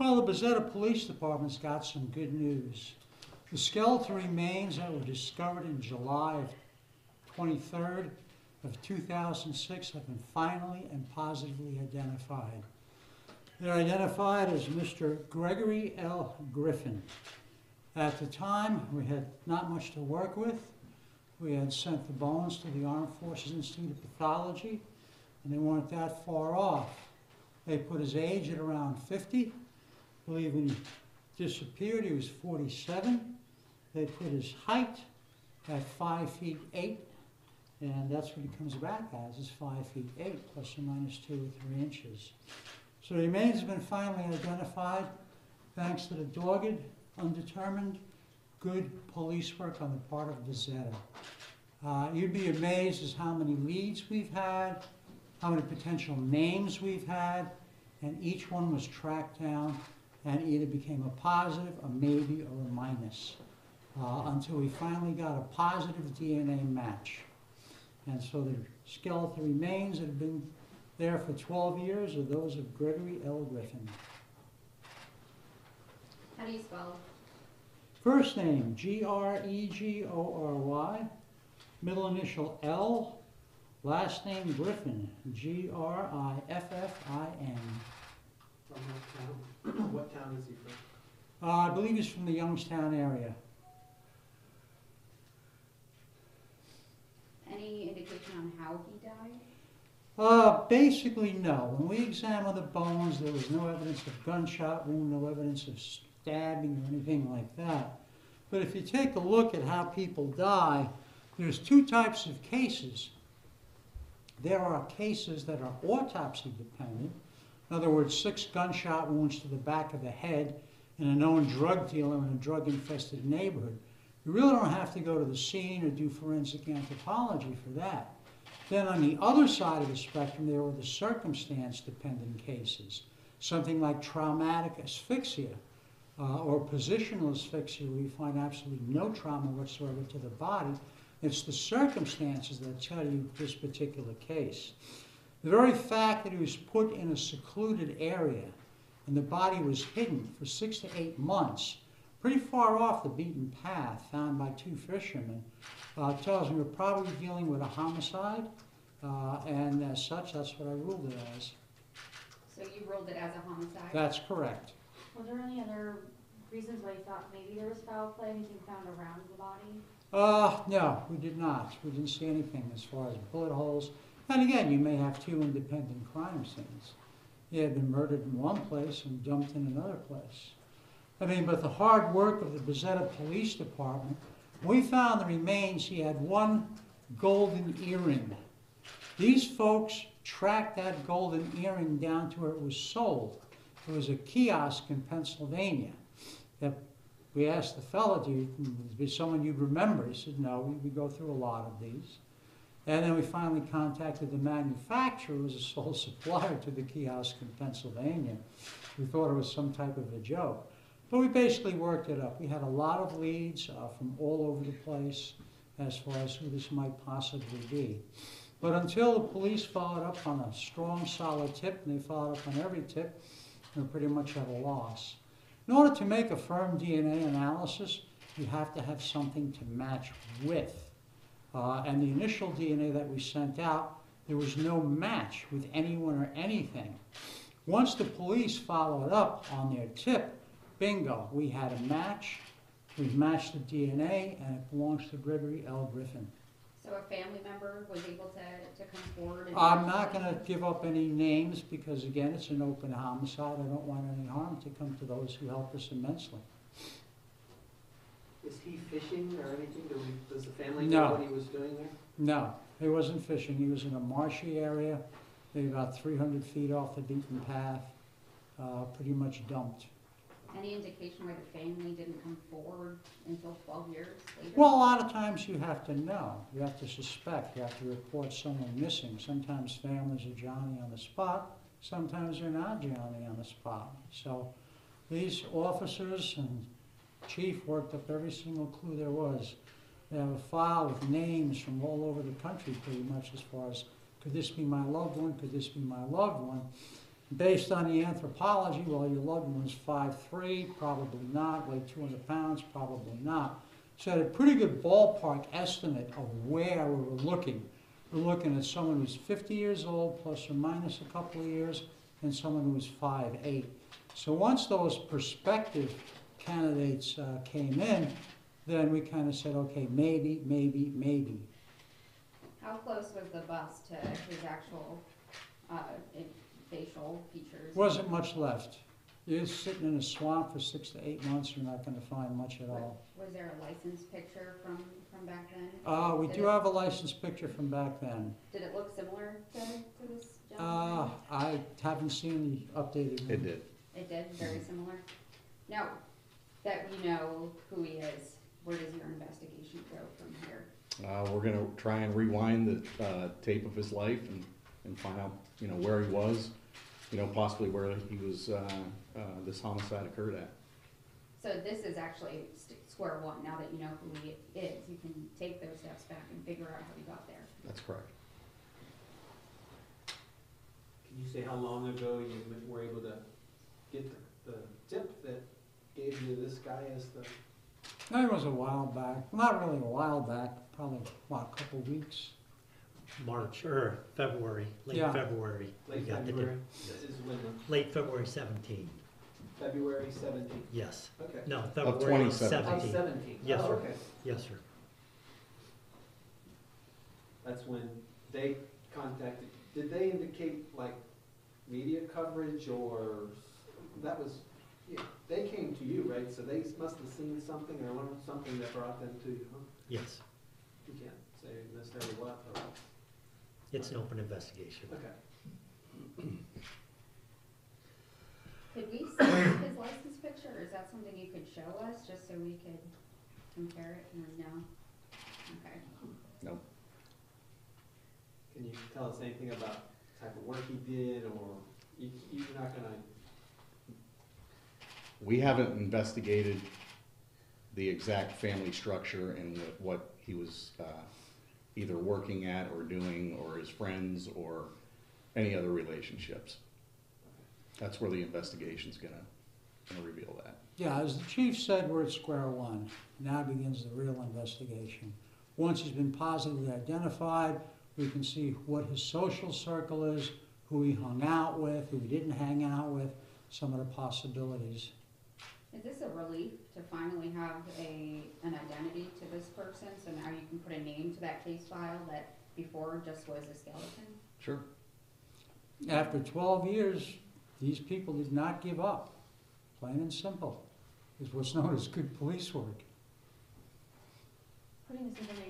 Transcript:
Well, the Bazetta Police Department's got some good news. The skeletal remains that were discovered in July of 23rd of 2006 have been finally and positively identified. They're identified as Mr. Gregory L. Griffin. At the time, we had not much to work with. We had sent the bones to the Armed Forces Institute of Pathology, and they weren't that far off. They put his age at around 50. I believe when he disappeared, he was 47. They put his height at 5 feet 8, and that's what he comes back as, is 5 feet 8, plus or minus 2 or 3 inches. So the remains have been finally identified thanks to the dogged, undetermined, good police work on the part of Bazetta. You'd be amazed as how many leads we've had, how many potential names we've had, and each one was tracked down and either became a positive, a maybe, or a minus, until we finally got a positive DNA match. And so the skeletal remains that have been there for 12 years are those of Gregory L. Griffin. How do you spell? First name, Gregory. Middle initial L. Last name, Griffin, Griffin. From what town? What town is he from? I believe he's from the Youngstown area. Any indication on how he died? Basically, no. When we examined the bones, there was no evidence of gunshot wound, no evidence of stabbing or anything like that. But if you take a look at how people die, there's two types of cases. There are cases that are autopsy dependent. In other words, 6 gunshot wounds to the back of the head and a known drug dealer in a drug-infested neighborhood. You really don't have to go to the scene or do forensic anthropology for that. Then on the other side of the spectrum, there are the circumstance-dependent cases, something like traumatic asphyxia or positional asphyxia, where you find absolutely no trauma whatsoever to the body. It's the circumstances that tell you this particular case. The very fact that he was put in a secluded area and the body was hidden for 6 to 8 months, pretty far off the beaten path, found by 2 fishermen, tells me we're probably dealing with a homicide, and as such, that's what I ruled it as. So you ruled it as a homicide? That's correct. Were there any other reasons why you thought maybe there was foul play, anything found around the body? No, we did not. We didn't see anything as far as bullet holes. And again, you may have 2 independent crime scenes. He had been murdered in one place and dumped in another place. I mean, but the hard work of the Bazetta Police Department, we found the remains. He had 1 golden earring. These folks tracked that golden earring down to where it was sold. It was a kiosk in Pennsylvania. That we asked the fellow, "Do you be someone you'd remember?" He said, "No, we go through a lot of these." And then we finally contacted the manufacturer, who was a sole supplier to the kiosk in Pennsylvania. We thought it was some type of a joke. But we basically worked it up. We had a lot of leads from all over the place as far as who this might possibly be. But until the police followed up on a strong, solid tip, and they followed up on every tip, we were pretty much at a loss. In order to make a firm DNA analysis, you have to have something to match with. And the initial DNA that we sent out, there was no match with anyone or anything. Once the police followed up on their tip, bingo, we had a match. We've matched the DNA, and it belongs to Gregory L. Griffin. So a family member was able to come forward? And I'm not going to give up any names because, again, it's an open homicide. I don't want any harm to come to those who helped us immensely. Is he fishing or anything? Does the family know what he was doing there? No, he wasn't fishing. He was in a marshy area, maybe about 300 feet off the beaten path, pretty much dumped. Any indication why the family didn't come forward until 12 years later? Well, a lot of times you have to know. You have to suspect. You have to report someone missing. Sometimes families are Johnny on the spot. Sometimes they're not Johnny on the spot. So these officers and chief worked up every single clue there was. They have a file with names from all over the country pretty much as far as, could this be my loved one? Could this be my loved one? Based on the anthropology, well, your loved one was 5'3", probably not, weighed 200 pounds, probably not. So a pretty good ballpark estimate of where we were looking. We're looking at someone who's 50 years old, plus or minus a couple of years, and someone who was 5'8". So once those prospective candidates came in, then we kind of said, okay, maybe, maybe, maybe. How close was the bust to his actual facial features? Wasn't much left. You're sitting in a swamp for 6 to 8 months, you're not going to find much at all. Was there a license picture from back then? We do have a license picture from back then. Did it look similar to this gentleman? I haven't seen the updated one. It did. It did, very similar. Now that we know who he is, where does your investigation go from here? We're gonna try and rewind the tape of his life and find out, you know, where he was, you know, possibly where he was, this homicide occurred at. So this is actually square one. Now that you know who he is, you can take those steps back and figure out how he got there. That's correct. Can you say how long ago you were able to get the tip that gave you this guy as the? That was a while back. Not really a while back, probably, what, a couple of weeks. March or February, late Yeah. February. we Late got the February? tip. This is when the, Late February 17, February 17th? yes. Okay. No, Of February 2017. 17. 17. Yes, Oh, sir. okay. Yes, sir. That's when they contacted, did they indicate like media coverage or, that was, yeah, they came to you, right? So they must have seen something or learned something that brought them to you, huh? Yes, You can't say necessarily what or, it's an open investigation. okay. Could we see his license picture, or is that something you could show us, just so we could compare it, or no? Okay. No. Can you tell us anything about the type of work he did or you're not gonna, We haven't investigated the exact family structure and what he was either working at or doing, or his friends, or any other relationships. That's where the investigation's gonna reveal that. Yeah, as the chief said, we're at square one. Now begins the real investigation. Once he's been positively identified, we can see what his social circle is, who he hung out with, who he didn't hang out with, some of the possibilities. Is this a relief to finally have an identity to this person, so now you can put a name to that case file that before just was a skeleton? Sure. After 12 years, these people did not give up. Plain and simple. It's what's known as good police work. Putting this information